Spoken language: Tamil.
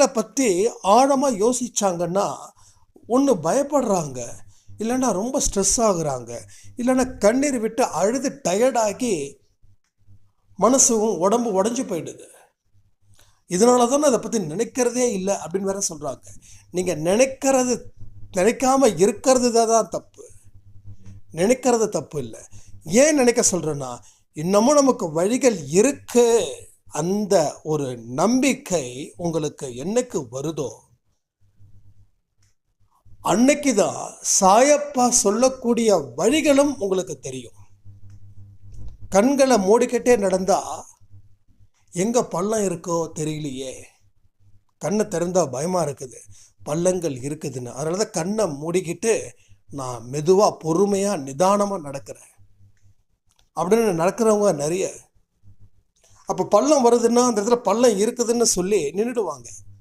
வழிகளை பற்றி ஆழமாக யோசிச்சாங்கன்னா ஒன்று பயப்படுறாங்க, இல்லைன்னா ரொம்ப ஸ்ட்ரெஸ் ஆகுறாங்க, இல்லைன்னா கண்ணீர் விட்டு அழுது டயர்டாகி மனசும் உடம்பு உடஞ்சி போயிடுது. இதனால தானே அதை பற்றி நினைக்கிறதே இல்லை அப்படின்னு வேற சொல்கிறாங்க. நீங்கள் நினைக்காம இருக்கிறது தான் தப்பு, நினைக்கிறது தப்பு இல்லை. ஏன் நினைக்க சொல்கிறேன்னா, இன்னமும் நமக்கு வழிகள் இருக்கு. அந்த ஒரு நம்பிக்கை உங்களுக்கு என்னைக்கு வருதோ அன்னைக்கு தான் சாயப்பா சொல்லக்கூடிய வழிகளும் உங்களுக்கு தெரியும். கண்களை மூடிக்கிட்டே நடந்தா எங்க பள்ளம் இருக்கோ தெரியலையே, கண்ணை திறந்தா பயமா இருக்குது, பள்ளங்கள் இருக்குதுன்னு. அதனால தான் கண்ணை மூடிக்கிட்டு நான் மெதுவா பொறுமையா நிதானமா நடக்கிறேன் அப்படின்னு நடக்கிறவங்க நிறைய. அப்போ பள்ளம் வருதுன்னா அந்த இடத்துல பள்ளம் இருக்குதுன்னு சொல்லி நின்றுடுவாங்க.